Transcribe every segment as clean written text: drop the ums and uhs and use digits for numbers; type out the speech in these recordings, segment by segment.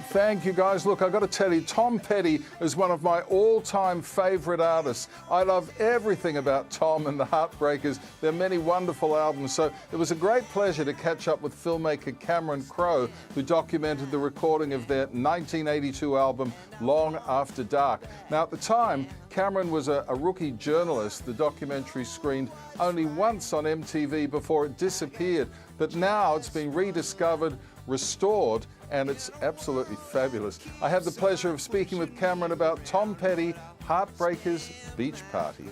Thank you, guys. Look, I've got to tell you, Tom Petty is one of my all-time favourite artists. I love everything about Tom and the Heartbreakers. There are many wonderful albums. So it was a great pleasure to catch up with filmmaker Cameron Crowe, who documented the recording of their 1982 album, Long After Dark. Now, at the time, Cameron was a rookie journalist. The documentary screened only once on MTV before it disappeared. But now it's been rediscovered, restored, and it's absolutely fabulous. I had the pleasure of speaking with Cameron about Tom Petty, Heartbreakers Beach Party.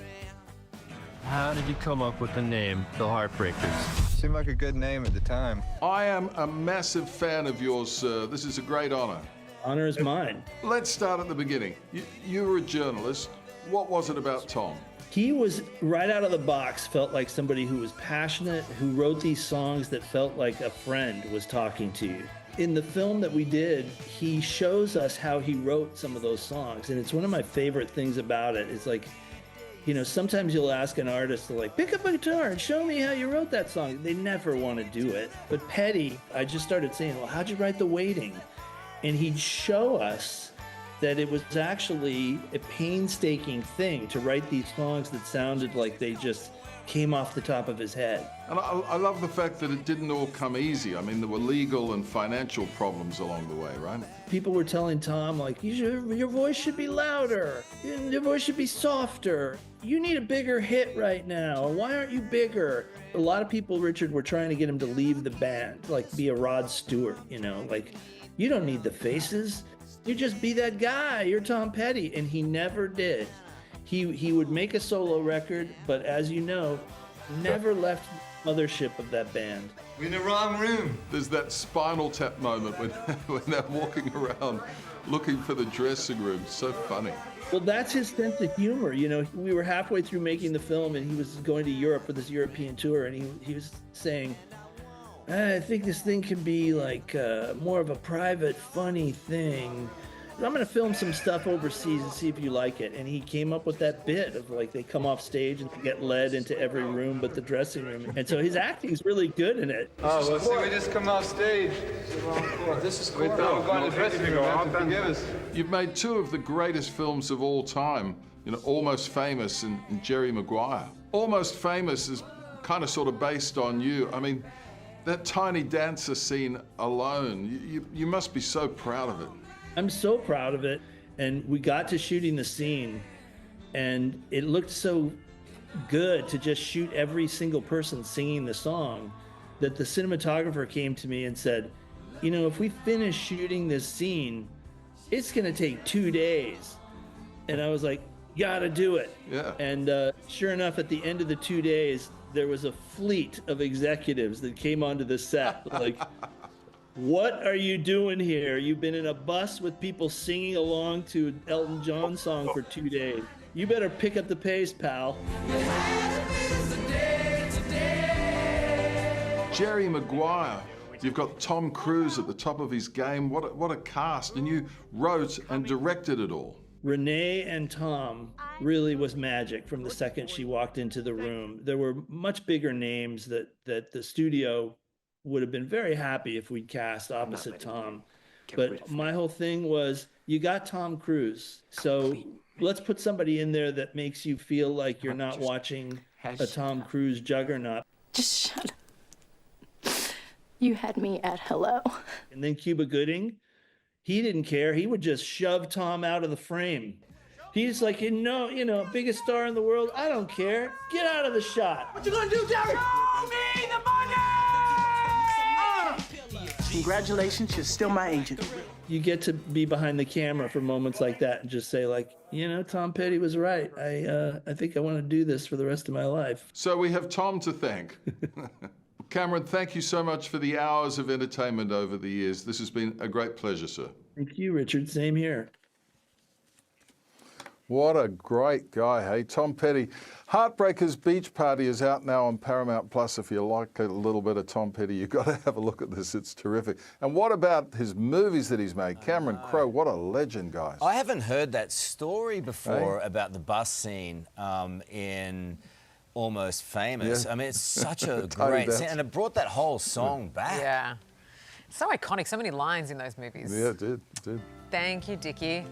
How did you come up with the name, The Heartbreakers? Seemed like a good name at the time. I am a massive fan of yours, sir. This is a great honor. Honor is mine. Let's start at the beginning. You were a journalist. What was it about Tom? He was, right out of the box, felt like somebody who was passionate, who wrote these songs that felt like a friend was talking to you. In the film that we did, he shows us how he wrote some of those songs, and it's one of my favorite things about it. It's like, you know, sometimes you'll ask an artist to like, pick up a guitar and show me how you wrote that song. They never want to do it. But Petty, I just started saying, well, how'd you write The Waiting? And he'd show us that it was actually a painstaking thing to write these songs that sounded like they just came off the top of his head. And I love the fact that it didn't all come easy. I mean, there were legal and financial problems along the way, right? People were telling Tom, like, your voice should be louder, your voice should be softer, you need a bigger hit right now, why aren't you bigger? A lot of people, Richard, were trying to get him to leave the band, like be a Rod Stewart, you know, like, you don't need the faces, you just be that guy, you're Tom Petty, and he never did. He would make a solo record, but as you know, never left the mothership of that band. We're in the wrong room. There's that Spinal Tap moment when they're walking around looking for the dressing room. So funny. Well, that's his sense of humor. You know, we were halfway through making the film, and he was going to Europe for this European tour, and he was saying, I think this thing can be like more of a private, funny thing. I'm going to film some stuff overseas and see if you like it. And he came up with that bit of like they come off stage and get led into every room but the dressing room. And so his acting is really good in it. Oh, well, see, we just come off stage. This is We thought we'd go to the dressing room. Have to forgive us. You've made two of the greatest films of all time, you know, Almost Famous and Jerry Maguire. Almost Famous is kind of sort of based on you. I mean, that tiny dancer scene alone, you must be so proud of it. I'm so proud of it. And we got to shooting the scene, and it looked so good to just shoot every single person singing the song that the cinematographer came to me and said, you know, if we finish shooting this scene, it's going to take 2 days. And I was like, gotta do it. Yeah. And sure enough, at the end of the 2 days, there was a fleet of executives that came onto the set. Like, what are you doing here? You've been in a bus with people singing along to an Elton John song for 2 days. You better pick up the pace, pal. Jerry Maguire. You've got Tom Cruise at the top of his game. What a cast. And you wrote and directed it all. Renee and Tom really was magic from the second she walked into the room. There were much bigger names that the studio would have been very happy if we'd cast opposite Tom. But my whole thing was, you got Tom Cruise, so let's put somebody in there that makes you feel like you're not watching a Tom Cruise juggernaut. Just shut up. You had me at hello. And then Cuba Gooding, he didn't care. He would just shove Tom out of the frame. He's like, you know, biggest star in the world. I don't care. Get out of the shot. What you gonna do, Jerry? Show me the money! Congratulations, you're still my agent. You get to be behind the camera for moments like that and just say, like, you know, Tom Petty was right. I think I want to do this for the rest of my life. So we have Tom to thank. Cameron, thank you so much for the hours of entertainment over the years. This has been a great pleasure, sir. Thank you, Richard. Same here. What a great guy, hey? Tom Petty. Heartbreakers Beach Party is out now on Paramount Plus. If you like a little bit of Tom Petty, you've got to have a look at this. It's terrific. And what about his movies that he's made? Cameron Crowe, what a legend, guys. I haven't heard that story before about the bus scene in Almost Famous. Yeah. I mean, it's such a great scene, and it brought that whole song back. Yeah. So iconic, so many lines in those movies. Yeah, it did. Thank you, Dickie.